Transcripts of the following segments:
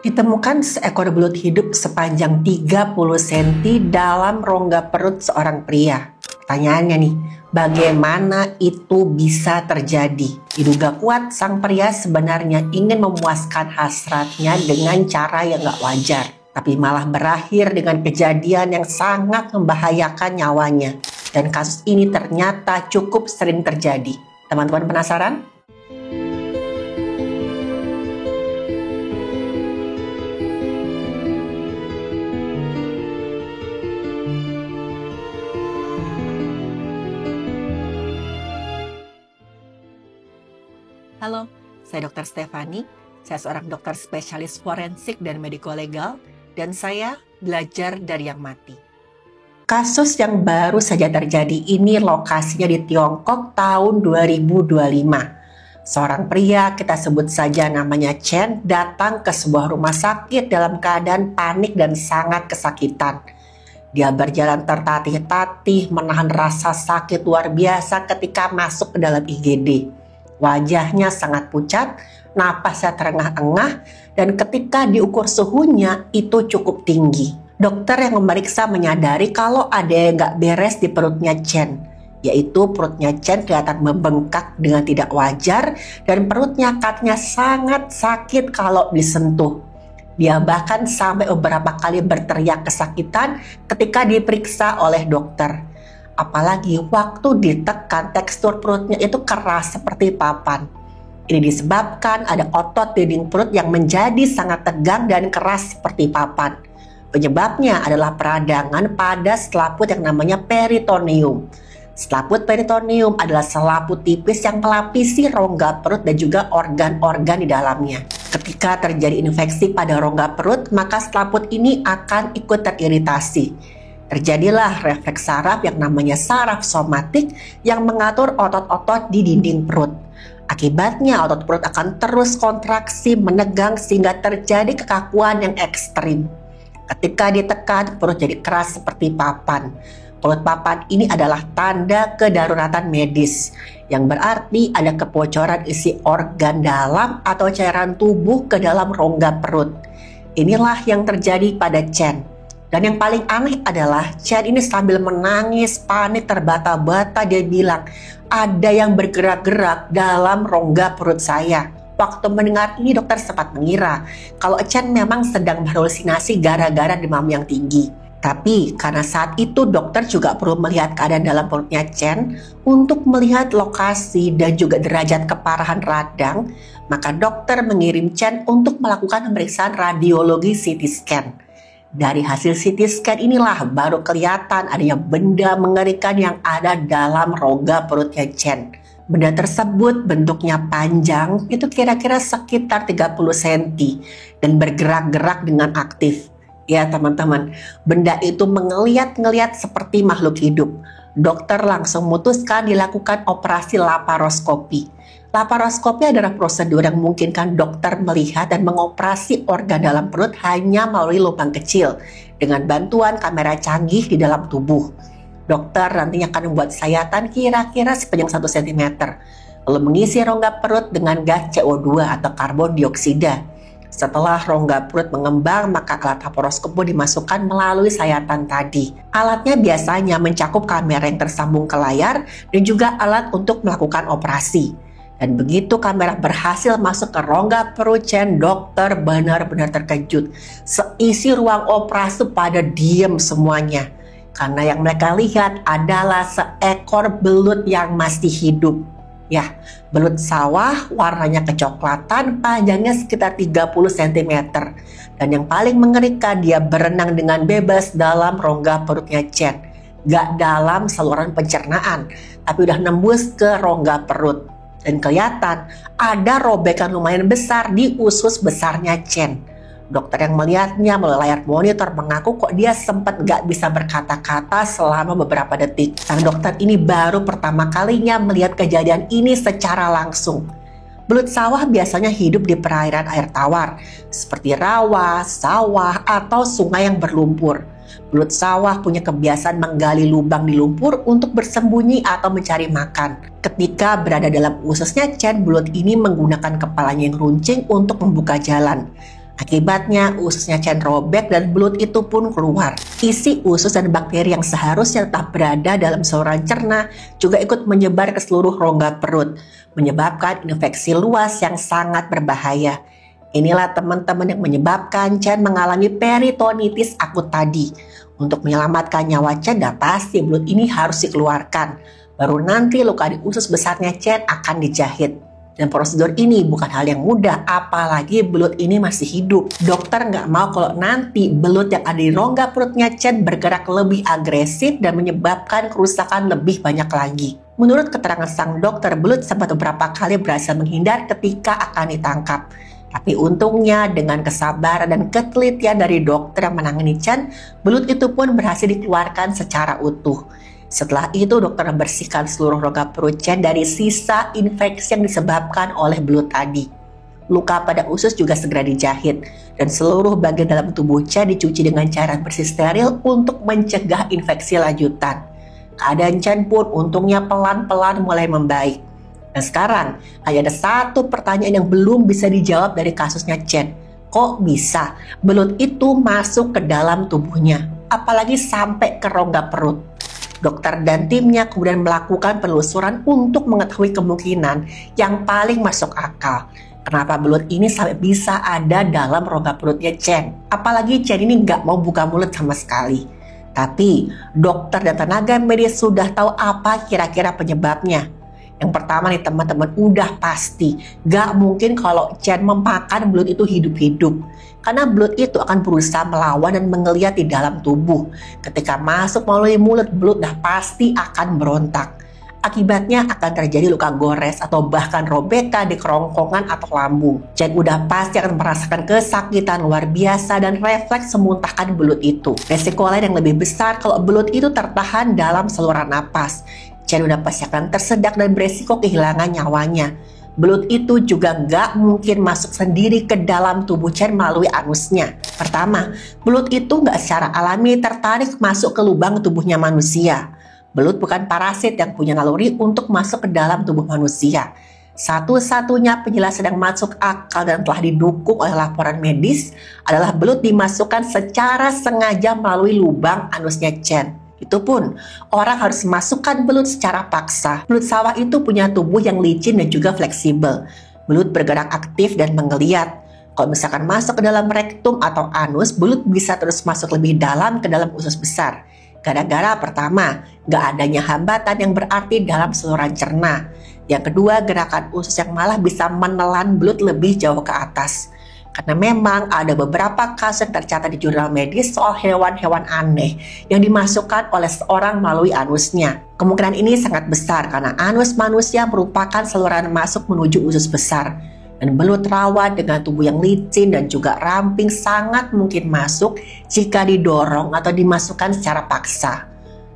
Ditemukan seekor belut hidup sepanjang 30 cm dalam rongga perut seorang pria. Pertanyaannya nih, bagaimana itu bisa terjadi? Diduga kuat sang pria sebenarnya ingin memuaskan hasratnya dengan cara yang gak wajar. Tapi malah berakhir dengan kejadian yang sangat membahayakan nyawanya. Dan kasus ini ternyata cukup sering terjadi. Teman-teman penasaran? Halo, saya Dr. Stefani. Saya seorang dokter spesialis forensik dan mediko-legal, dan saya belajar dari yang mati. Kasus yang baru saja terjadi ini lokasinya di Tiongkok tahun 2025. Seorang pria, kita sebut saja namanya Chen, datang ke sebuah rumah sakit dalam keadaan panik dan sangat kesakitan. Dia berjalan tertatih-tatih, menahan rasa sakit luar biasa ketika masuk ke dalam IGD. Wajahnya sangat pucat, napasnya terengah-engah, dan ketika diukur suhunya itu cukup tinggi. Dokter yang memeriksa menyadari kalau ada yang gak beres di perutnya Chen, yaitu perutnya Chen kelihatan membengkak dengan tidak wajar dan perutnya katanya sangat sakit kalau disentuh. Dia bahkan sampai beberapa kali berteriak kesakitan ketika diperiksa oleh dokter. Apalagi waktu ditekan tekstur perutnya itu keras seperti papan. Ini disebabkan ada otot dinding perut yang menjadi sangat tegang dan keras seperti papan. Penyebabnya adalah peradangan pada selaput yang namanya peritoneum. Selaput peritoneum adalah selaput tipis yang melapisi rongga perut dan juga organ-organ di dalamnya. Ketika terjadi infeksi pada rongga perut, maka selaput ini akan ikut teriritasi. Terjadilah refleks saraf yang namanya saraf somatik yang mengatur otot-otot di dinding perut. Akibatnya otot perut akan terus kontraksi, menegang sehingga terjadi kekakuan yang ekstrim. Ketika ditekan, perut jadi keras seperti papan. Perut papan ini adalah tanda kedaruratan medis, yang berarti ada kebocoran isi organ dalam atau cairan tubuh ke dalam rongga perut. Inilah yang terjadi pada Chen. Dan yang paling aneh adalah Chen ini sambil menangis, panik, terbata-bata, dia bilang, ada yang bergerak-gerak dalam rongga perut saya. Waktu mendengar ini dokter sempat mengira kalau Chen memang sedang berhalusinasi gara-gara demam yang tinggi. Tapi karena saat itu dokter juga perlu melihat keadaan dalam perutnya Chen untuk melihat lokasi dan juga derajat keparahan radang, maka dokter mengirim Chen untuk melakukan pemeriksaan radiologi CT scan. Dari hasil CT scan inilah baru kelihatan adanya benda mengerikan yang ada dalam rongga perutnya Chen. Benda tersebut bentuknya panjang, itu kira-kira sekitar 30 cm dan bergerak-gerak dengan aktif. Ya teman-teman, benda itu mengeliat-ngeliat seperti makhluk hidup. Dokter langsung memutuskan dilakukan operasi laparoskopi. Laparoskopi adalah prosedur yang memungkinkan dokter melihat dan mengoperasi organ dalam perut hanya melalui lubang kecil dengan bantuan kamera canggih di dalam tubuh. Dokter nantinya akan membuat sayatan kira-kira sepanjang 1 cm, lalu mengisi rongga perut dengan gas CO2 atau karbon dioksida. Setelah rongga perut mengembang, maka alat laparoskopi dimasukkan melalui sayatan tadi. Alatnya biasanya mencakup kamera yang tersambung ke layar dan juga alat untuk melakukan operasi. Dan begitu kamera berhasil masuk ke rongga perut Chen, dokter benar-benar terkejut. Seisi ruang operasi pada diam semuanya. Karena yang mereka lihat adalah seekor belut yang masih hidup. Ya, belut sawah warnanya kecoklatan, panjangnya sekitar 30 cm. Dan yang paling mengerikan, dia berenang dengan bebas dalam rongga perutnya Chen. Gak dalam saluran pencernaan, tapi udah nembus ke rongga perut. Dan kelihatan ada robekan lumayan besar di usus besarnya Chen. Dokter yang melihatnya melalui layar monitor mengaku kok dia sempat gak bisa berkata-kata selama beberapa detik. Sang dokter ini baru pertama kalinya melihat kejadian ini secara langsung. Belut sawah biasanya hidup di perairan air tawar, seperti rawa, sawah, atau sungai yang berlumpur. Belut sawah punya kebiasaan menggali lubang di lumpur untuk bersembunyi atau mencari makan. Ketika berada dalam ususnya Chen, belut ini menggunakan kepalanya yang runcing untuk membuka jalan. Akibatnya ususnya Chen robek dan belut itu pun keluar. Isi usus dan bakteri yang seharusnya tetap berada dalam saluran cerna juga ikut menyebar ke seluruh rongga perut, menyebabkan infeksi luas yang sangat berbahaya. Inilah teman-teman yang menyebabkan Chen mengalami peritonitis akut tadi. Untuk menyelamatkan nyawa Chen, pasti belut ini harus dikeluarkan. Baru nanti luka di usus besarnya Chen akan dijahit. Dan prosedur ini bukan hal yang mudah, apalagi belut ini masih hidup. Dokter nggak mau kalau nanti belut yang ada di rongga perutnya Chen bergerak lebih agresif dan menyebabkan kerusakan lebih banyak lagi. Menurut keterangan sang dokter, belut sempat beberapa kali berhasil menghindar ketika akan ditangkap. Tapi untungnya dengan kesabaran dan ketelitian dari dokter yang menangani Chen, belut itu pun berhasil dikeluarkan secara utuh. Setelah itu dokter membersihkan seluruh rongga perut Chen dari sisa infeksi yang disebabkan oleh belut tadi. Luka pada usus juga segera dijahit dan seluruh bagian dalam tubuh Chen dicuci dengan cairan bersih steril untuk mencegah infeksi lanjutan. Keadaan Chen pun untungnya pelan-pelan mulai membaik. Dan sekarang hanya ada satu pertanyaan yang belum bisa dijawab dari kasusnya Chen. Kok bisa belut itu masuk ke dalam tubuhnya, apalagi sampai ke rongga perut? Dokter dan timnya kemudian melakukan penelusuran untuk mengetahui kemungkinan yang paling masuk akal. Kenapa belut ini sampai bisa ada dalam rongga perutnya Chen? Apalagi Chen ini nggak mau buka mulut sama sekali. Tapi dokter dan tenaga medis sudah tahu apa kira-kira penyebabnya. Yang pertama nih teman-teman, udah pasti gak mungkin kalau Chen memakan belut itu hidup-hidup. Karena belut itu akan berusaha melawan dan menggeliat di dalam tubuh. Ketika masuk melalui mulut, belut dah pasti akan berontak. Akibatnya akan terjadi luka gores atau bahkan robekan di kerongkongan atau lambung. Chen udah pasti akan merasakan kesakitan luar biasa dan refleks memuntahkan belut itu. Resiko lain yang lebih besar kalau belut itu tertahan dalam saluran napas. Chen udah pasti akan tersedak dan beresiko kehilangan nyawanya. Belut itu juga gak mungkin masuk sendiri ke dalam tubuh Chen melalui anusnya. Pertama, belut itu gak secara alami tertarik masuk ke lubang tubuhnya manusia. Belut bukan parasit yang punya naluri untuk masuk ke dalam tubuh manusia. Satu-satunya penjelasan yang masuk akal dan telah didukung oleh laporan medis adalah belut dimasukkan secara sengaja melalui lubang anusnya Chen. Itu pun orang harus masukkan belut secara paksa. Belut sawah itu punya tubuh yang licin dan juga fleksibel. Belut bergerak aktif dan menggeliat. Kalau misalkan masuk ke dalam rektum atau anus, belut bisa terus masuk lebih dalam ke dalam usus besar. Gara-gara pertama, gak adanya hambatan yang berarti dalam saluran cerna. Yang kedua, gerakan usus yang malah bisa menelan belut lebih jauh ke atas. Karena memang ada beberapa kasus yang tercatat di jurnal medis soal hewan-hewan aneh yang dimasukkan oleh seorang melalui anusnya. Kemungkinan ini sangat besar karena anus manusia merupakan saluran masuk menuju usus besar. Dan belut rawa dengan tubuh yang licin dan juga ramping sangat mungkin masuk jika didorong atau dimasukkan secara paksa.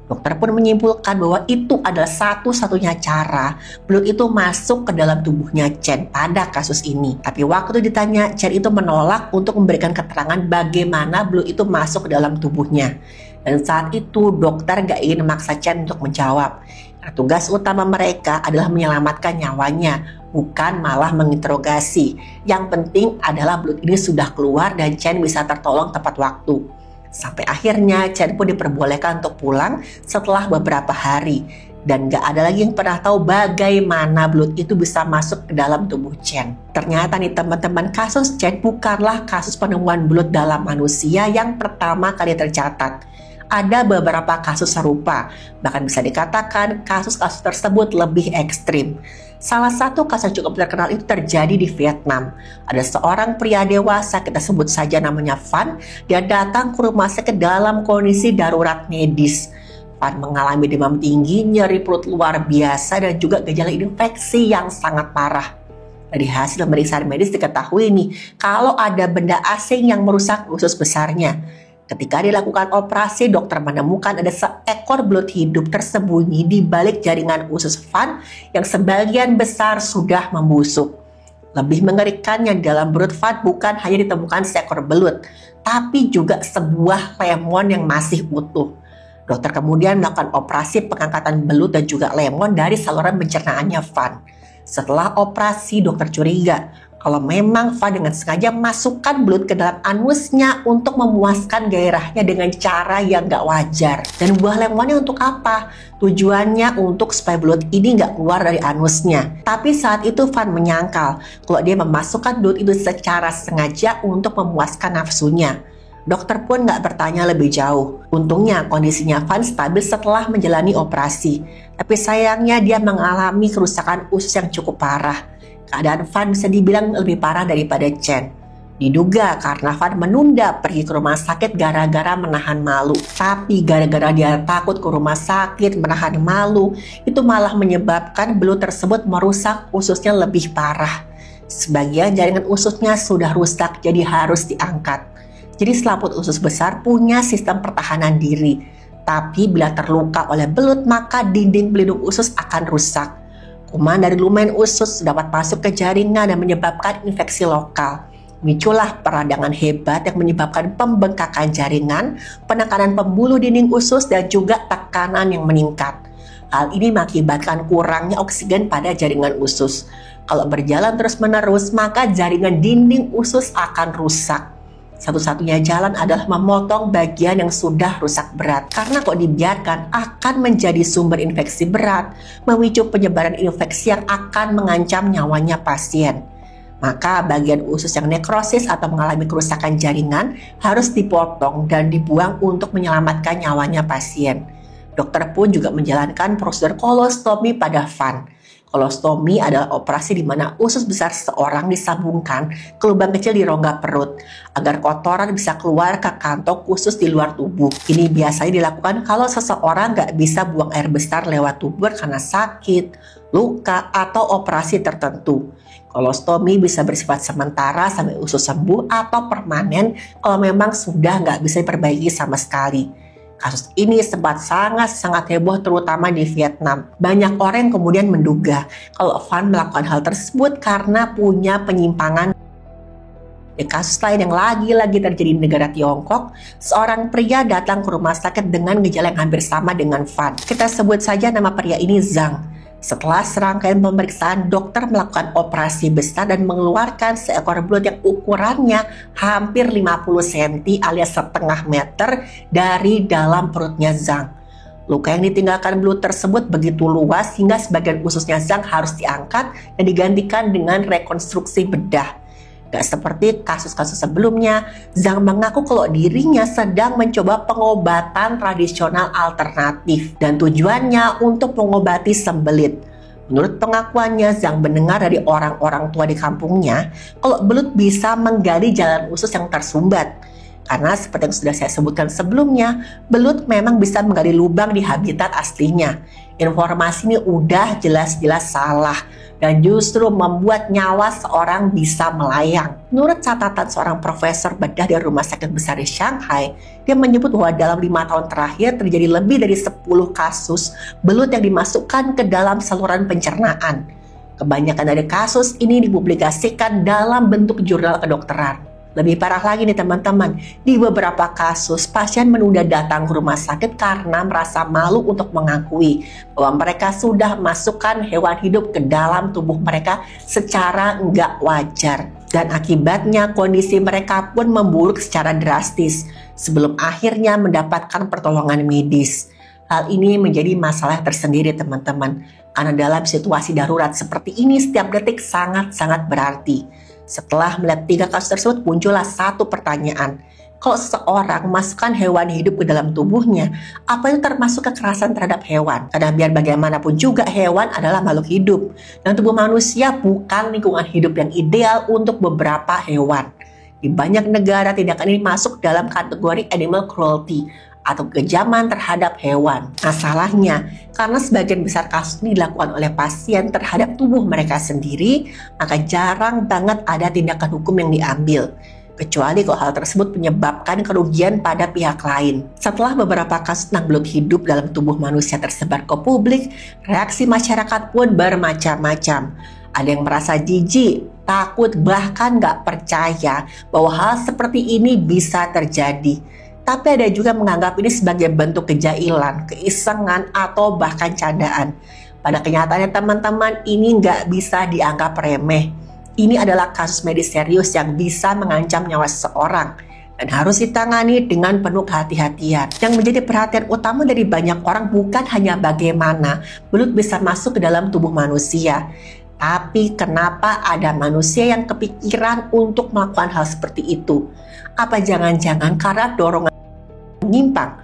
Dokter pun menyimpulkan bahwa itu adalah satu-satunya cara belut itu masuk ke dalam tubuhnya Chen pada kasus ini. Tapi waktu ditanya, Chen itu menolak untuk memberikan keterangan bagaimana belut itu masuk ke dalam tubuhnya. Dan saat itu dokter gak ingin memaksa Chen untuk menjawab. Nah, tugas utama mereka adalah menyelamatkan nyawanya, bukan malah menginterogasi. Yang penting adalah belut ini sudah keluar dan Chen bisa tertolong tepat waktu. Sampai akhirnya Chen pun diperbolehkan untuk pulang setelah beberapa hari. Dan gak ada lagi yang pernah tahu bagaimana belut itu bisa masuk ke dalam tubuh Chen. Ternyata nih teman-teman, kasus Chen bukanlah kasus penemuan belut dalam manusia yang pertama kali tercatat. Ada beberapa kasus serupa, bahkan bisa dikatakan kasus-kasus tersebut lebih ekstrim. Salah satu kasus yang cukup terkenal itu terjadi di Vietnam. Ada seorang pria dewasa, kita sebut saja namanya Van. Dia datang ke rumah sakit dalam kondisi darurat medis. Van mengalami demam tinggi, nyeri perut luar biasa, dan juga gejala infeksi yang sangat parah. Dari hasil pemeriksaan medis diketahui nih, kalau ada benda asing yang merusak usus besarnya. Ketika dilakukan operasi, dokter menemukan ada seekor belut hidup tersembunyi di balik jaringan usus Van yang sebagian besar sudah membusuk. Lebih mengerikannya, di dalam perut Van bukan hanya ditemukan seekor belut, tapi juga sebuah lemon yang masih utuh. Dokter kemudian melakukan operasi pengangkatan belut dan juga lemon dari saluran pencernaannya Van. Setelah operasi, dokter curiga Kalau memang Van dengan sengaja masukkan belut ke dalam anusnya untuk memuaskan gairahnya dengan cara yang gak wajar. Dan buah lemonnya untuk apa? Tujuannya untuk supaya belut ini gak keluar dari anusnya. Tapi saat itu Van menyangkal kalau dia memasukkan belut itu secara sengaja untuk memuaskan nafsunya. Dokter pun gak bertanya lebih jauh. Untungnya kondisinya Van stabil setelah menjalani operasi. Tapi sayangnya dia mengalami kerusakan usus yang cukup parah. Keadaan Van bisa dibilang lebih parah daripada Chen. Diduga karena Van menunda pergi ke rumah sakit gara-gara menahan malu. Tapi gara-gara dia takut ke rumah sakit, menahan malu, itu malah menyebabkan belut tersebut merusak ususnya lebih parah. Sebagian jaringan ususnya sudah rusak, jadi harus diangkat. Jadi selaput usus besar punya sistem pertahanan diri. Tapi bila terluka oleh belut, maka dinding pelindung usus akan rusak. Kuman dari lumen usus dapat masuk ke jaringan dan menyebabkan infeksi lokal. Muncullah peradangan hebat yang menyebabkan pembengkakan jaringan, penekanan pembuluh dinding usus, dan juga tekanan yang meningkat. Hal ini mengakibatkan kurangnya oksigen pada jaringan usus. Kalau berjalan terus-menerus, maka jaringan dinding usus akan rusak. Satu-satunya jalan adalah memotong bagian yang sudah rusak berat. Karena kalau dibiarkan akan menjadi sumber infeksi berat, memicu penyebaran infeksi yang akan mengancam nyawanya pasien. Maka bagian usus yang nekrosis atau mengalami kerusakan jaringan harus dipotong dan dibuang untuk menyelamatkan nyawanya pasien. Dokter pun juga menjalankan prosedur kolostomi pada Van. Kolostomi adalah operasi di mana usus besar seseorang disambungkan ke lubang kecil di rongga perut agar kotoran bisa keluar ke kantong khusus di luar tubuh. Ini biasanya dilakukan kalau seseorang nggak bisa buang air besar lewat tubuh karena sakit, luka, atau operasi tertentu. Kolostomi bisa bersifat sementara sampai usus sembuh atau permanen kalau memang sudah nggak bisa diperbaiki sama sekali. Kasus ini sempat sangat heboh terutama di Vietnam. Banyak orang yang kemudian menduga kalau Van melakukan hal tersebut karena punya penyimpangan. Di kasus lain yang lagi-lagi terjadi di negara Tiongkok, seorang pria datang ke rumah sakit dengan gejala yang hampir sama dengan Van. Kita sebut saja nama pria ini Zhang. Setelah serangkaian pemeriksaan, dokter melakukan operasi besar dan mengeluarkan seekor belut yang ukurannya hampir 50 cm alias setengah meter dari dalam perutnya Zhang. Luka yang ditinggalkan belut tersebut begitu luas hingga sebagian ususnya Zhang harus diangkat dan digantikan dengan rekonstruksi bedah. Gak seperti kasus-kasus sebelumnya, Zhang mengaku kalau dirinya sedang mencoba pengobatan tradisional alternatif dan tujuannya untuk mengobati sembelit. Menurut pengakuannya, Zhang mendengar dari orang-orang tua di kampungnya kalau belut bisa menggali jalan usus yang tersumbat. Karena seperti yang sudah saya sebutkan sebelumnya, belut memang bisa menggali lubang di habitat aslinya. Informasi ini udah jelas-jelas salah dan justru membuat nyawa seorang bisa melayang. Menurut catatan seorang profesor bedah dari rumah sakit besar di Shanghai, dia menyebut bahwa dalam 5 tahun terakhir terjadi lebih dari 10 kasus belut yang dimasukkan ke dalam saluran pencernaan. Kebanyakan dari kasus ini dipublikasikan dalam bentuk jurnal kedokteran. Lebih parah lagi nih teman-teman, di beberapa kasus pasien menunda datang ke rumah sakit karena merasa malu untuk mengakui bahwa mereka sudah masukkan hewan hidup ke dalam tubuh mereka secara nggak wajar. Dan akibatnya kondisi mereka pun memburuk secara drastis sebelum akhirnya mendapatkan pertolongan medis. Hal ini menjadi masalah tersendiri teman-teman, karena dalam situasi darurat seperti ini setiap detik sangat-sangat berarti. Setelah melihat 3 kasus tersebut, muncullah satu pertanyaan. Kalau seseorang memasukkan hewan hidup ke dalam tubuhnya, apa itu termasuk kekerasan terhadap hewan? Karena biar bagaimanapun juga hewan adalah makhluk hidup. Dan tubuh manusia bukan lingkungan hidup yang ideal untuk beberapa hewan. Di banyak negara tindakan ini masuk dalam kategori animal cruelty atau kekejaman terhadap hewan. Masalahnya, karena sebagian besar kasus ini dilakukan oleh pasien terhadap tubuh mereka sendiri, maka jarang banget ada tindakan hukum yang diambil. Kecuali kalau hal tersebut menyebabkan kerugian pada pihak lain. Setelah beberapa kasus tentang belut hidup dalam tubuh manusia tersebar ke publik, reaksi masyarakat pun bermacam-macam. Ada yang merasa jijik, takut, bahkan gak percaya bahwa hal seperti ini bisa terjadi. Tapi ada juga menganggap ini sebagai bentuk kejailan, keisengan, atau bahkan candaan. Pada kenyataannya teman-teman, ini nggak bisa dianggap remeh. Ini adalah kasus medis serius yang bisa mengancam nyawa seseorang dan harus ditangani dengan penuh kehati-hatian. Yang menjadi perhatian utama dari banyak orang bukan hanya bagaimana belut bisa masuk ke dalam tubuh manusia, tapi kenapa ada manusia yang kepikiran untuk melakukan hal seperti itu. Apa jangan-jangan karena dorongan menyimpang,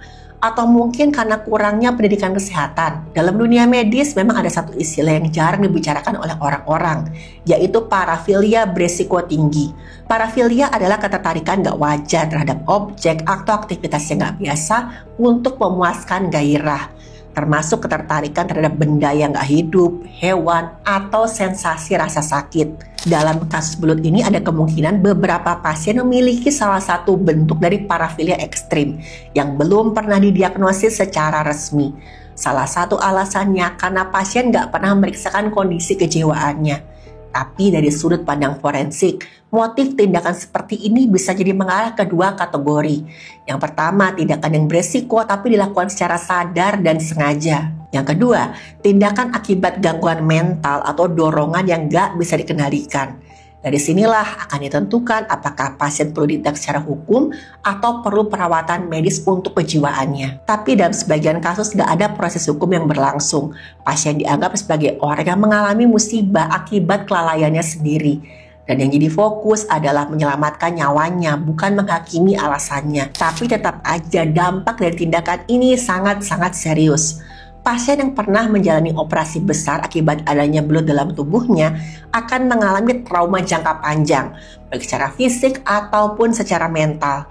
atau mungkin karena kurangnya pendidikan kesehatan. Dalam dunia medis memang ada satu istilah yang jarang dibicarakan oleh orang-orang, yaitu parafilia beresiko tinggi. Parafilia adalah ketertarikan gak wajar terhadap objek atau aktivitas yang gak biasa untuk memuaskan gairah, termasuk ketertarikan terhadap benda yang gak hidup, hewan, atau sensasi rasa sakit. Dalam kasus belut ini ada kemungkinan beberapa pasien memiliki salah satu bentuk dari parafilia ekstrim yang belum pernah didiagnosis secara resmi. Salah satu alasannya karena pasien gak pernah memeriksakan kondisi kejiwaannya. Tapi dari sudut pandang forensik, motif tindakan seperti ini bisa jadi mengarah ke dua kategori. Yang pertama, tindakan yang beresiko tapi dilakukan secara sadar dan sengaja. Yang kedua, tindakan akibat gangguan mental atau dorongan yang gak bisa dikendalikan. Dari sinilah akan ditentukan apakah pasien perlu ditindak secara hukum atau perlu perawatan medis untuk kejiwaannya. Tapi dalam sebagian kasus gak ada proses hukum yang berlangsung. Pasien dianggap sebagai orang yang mengalami musibah akibat kelalaiannya sendiri. Dan yang jadi fokus adalah menyelamatkan nyawanya, bukan menghakimi alasannya. Tapi tetap aja dampak dari tindakan ini sangat-sangat serius. Pasien yang pernah menjalani operasi besar akibat adanya belut dalam tubuhnya akan mengalami trauma jangka panjang, baik secara fisik ataupun secara mental.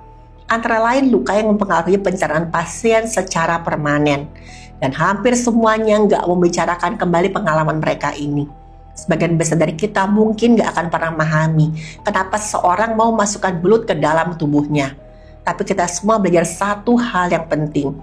Antara lain luka yang mempengaruhi pencernaan pasien secara permanen. Dan hampir semuanya nggak membicarakan kembali pengalaman mereka ini. Sebagian besar dari kita mungkin nggak akan pernah memahami kenapa seseorang mau masukkan belut ke dalam tubuhnya. Tapi kita semua belajar satu hal yang penting.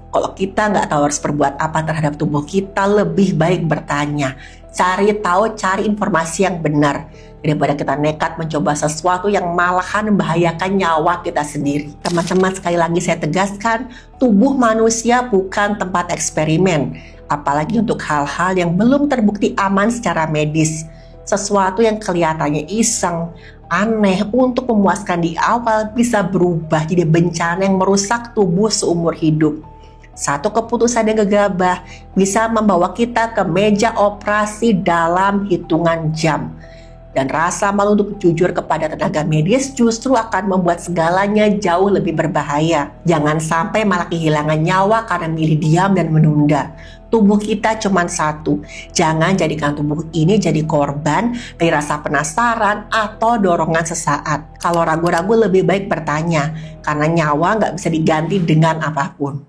Kalau kita nggak tahu harus berbuat apa terhadap tubuh kita, lebih baik bertanya. Cari tahu, cari informasi yang benar. Daripada kita nekat mencoba sesuatu yang malahan membahayakan nyawa kita sendiri. Teman-teman, sekali lagi saya tegaskan, tubuh manusia bukan tempat eksperimen. Apalagi untuk hal-hal yang belum terbukti aman secara medis. Sesuatu yang kelihatannya iseng, aneh untuk memuaskan di awal bisa berubah jadi bencana yang merusak tubuh seumur hidup. Satu keputusan yang gegabah bisa membawa kita ke meja operasi dalam hitungan jam. Dan rasa malu untuk jujur kepada tenaga medis justru akan membuat segalanya jauh lebih berbahaya. Jangan sampai malah kehilangan nyawa karena milih diam dan menunda. Tubuh kita cuma satu. Jangan jadikan tubuh ini jadi korban dari rasa penasaran atau dorongan sesaat. Kalau ragu-ragu lebih baik bertanya, karena nyawa nggak bisa diganti dengan apapun.